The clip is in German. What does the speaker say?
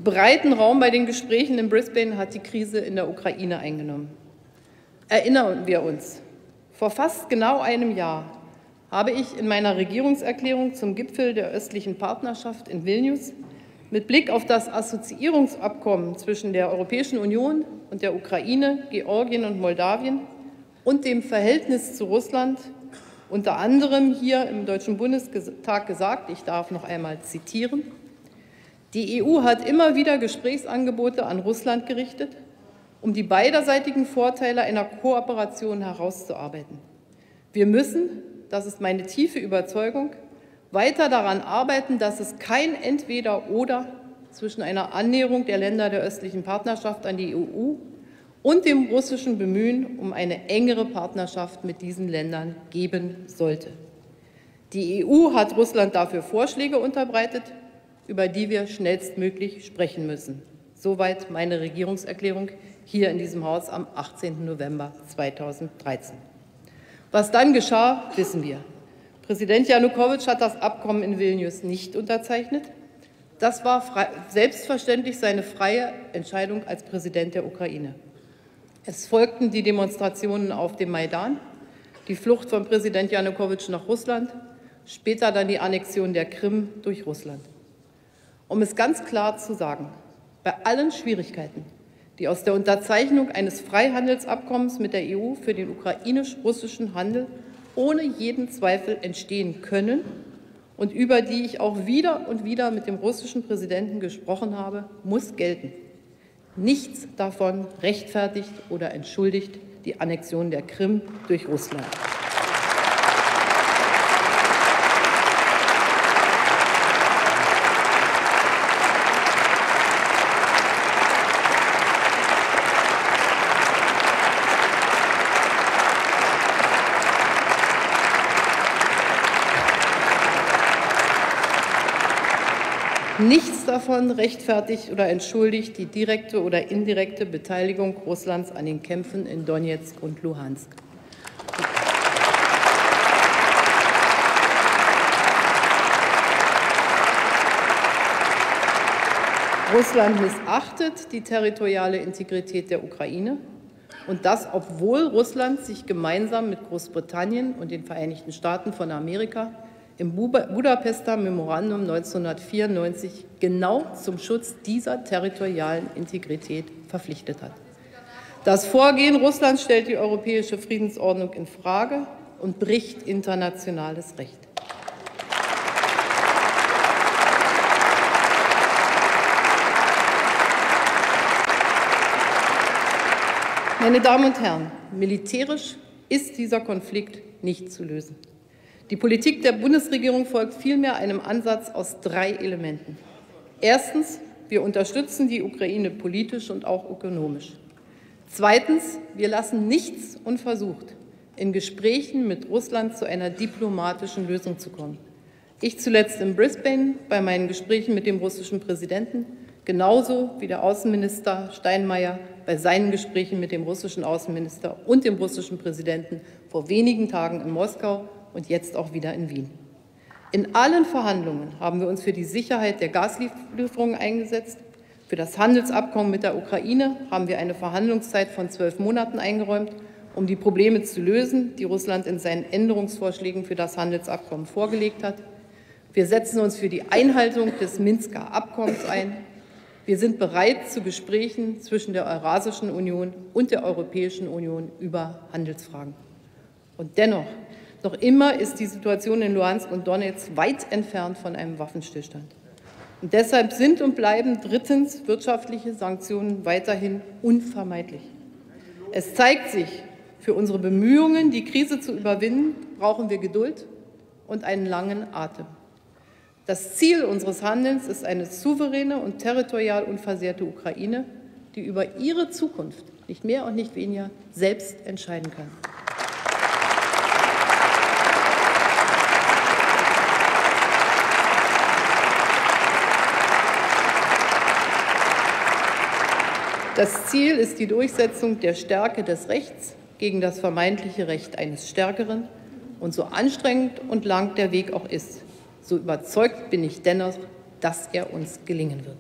Breiten Raum bei den Gesprächen in Brisbane hat die Krise in der Ukraine eingenommen. Erinnern wir uns, vor fast genau einem Jahr habe ich in meiner Regierungserklärung zum Gipfel der östlichen Partnerschaft in Vilnius mit Blick auf das Assoziierungsabkommen zwischen der Europäischen Union und der Ukraine, Georgien und Moldawien und dem Verhältnis zu Russland unter anderem hier im Deutschen Bundestag gesagt, ich darf noch einmal zitieren: Die EU hat immer wieder Gesprächsangebote an Russland gerichtet, um die beiderseitigen Vorteile einer Kooperation herauszuarbeiten. Wir müssen, das ist meine tiefe Überzeugung, weiter daran arbeiten, dass es kein Entweder-Oder zwischen einer Annäherung der Länder der östlichen Partnerschaft an die EU und dem russischen Bemühen um eine engere Partnerschaft mit diesen Ländern geben sollte. Die EU hat Russland dafür Vorschläge unterbreitet, über die wir schnellstmöglich sprechen müssen. Soweit meine Regierungserklärung hier in diesem Haus am 18. November 2013. Was dann geschah, wissen wir. Präsident Janukowitsch hat das Abkommen in Vilnius nicht unterzeichnet. Das war selbstverständlich seine freie Entscheidung als Präsident der Ukraine. Es folgten die Demonstrationen auf dem Maidan, die Flucht von Präsident Janukowitsch nach Russland, später dann die Annexion der Krim durch Russland. Um es ganz klar zu sagen, bei allen Schwierigkeiten, die aus der Unterzeichnung eines Freihandelsabkommens mit der EU für den ukrainisch-russischen Handel ohne jeden Zweifel entstehen können und über die ich auch wieder und wieder mit dem russischen Präsidenten gesprochen habe, muss gelten: Nichts davon rechtfertigt oder entschuldigt die Annexion der Krim durch Russland. Nichts davon rechtfertigt oder entschuldigt die direkte oder indirekte Beteiligung Russlands an den Kämpfen in Donezk und Luhansk. Russland missachtet die territoriale Integrität der Ukraine, und das, obwohl Russland sich gemeinsam mit Großbritannien und den Vereinigten Staaten von Amerika im Budapester Memorandum 1994 genau zum Schutz dieser territorialen Integrität verpflichtet hat. Das Vorgehen Russlands stellt die europäische Friedensordnung infrage und bricht internationales Recht. Meine Damen und Herren, militärisch ist dieser Konflikt nicht zu lösen. Die Politik der Bundesregierung folgt vielmehr einem Ansatz aus 3 Elementen. Erstens, wir unterstützen die Ukraine politisch und auch ökonomisch. Zweitens, wir lassen nichts unversucht, in Gesprächen mit Russland zu einer diplomatischen Lösung zu kommen. Ich zuletzt in Brisbane bei meinen Gesprächen mit dem russischen Präsidenten, genauso wie der Außenminister Steinmeier bei seinen Gesprächen mit dem russischen Außenminister und dem russischen Präsidenten vor wenigen Tagen in Moskau und jetzt auch wieder in Wien. In allen Verhandlungen haben wir uns für die Sicherheit der Gaslieferungen eingesetzt. Für das Handelsabkommen mit der Ukraine haben wir eine Verhandlungszeit von 12 Monaten eingeräumt, um die Probleme zu lösen, die Russland in seinen Änderungsvorschlägen für das Handelsabkommen vorgelegt hat. Wir setzen uns für die Einhaltung des Minsker Abkommens ein. Wir sind bereit zu Gesprächen zwischen der Eurasischen Union und der Europäischen Union über Handelsfragen. Und dennoch, noch immer ist die Situation in Luhansk und Donezk weit entfernt von einem Waffenstillstand. Und deshalb sind und bleiben drittens wirtschaftliche Sanktionen weiterhin unvermeidlich. Es zeigt sich, für unsere Bemühungen, die Krise zu überwinden, brauchen wir Geduld und einen langen Atem. Das Ziel unseres Handelns ist eine souveräne und territorial unversehrte Ukraine, die über ihre Zukunft, nicht mehr und nicht weniger, selbst entscheiden kann. Das Ziel ist die Durchsetzung der Stärke des Rechts gegen das vermeintliche Recht eines Stärkeren. Und so anstrengend und lang der Weg auch ist, so überzeugt bin ich dennoch, dass er uns gelingen wird.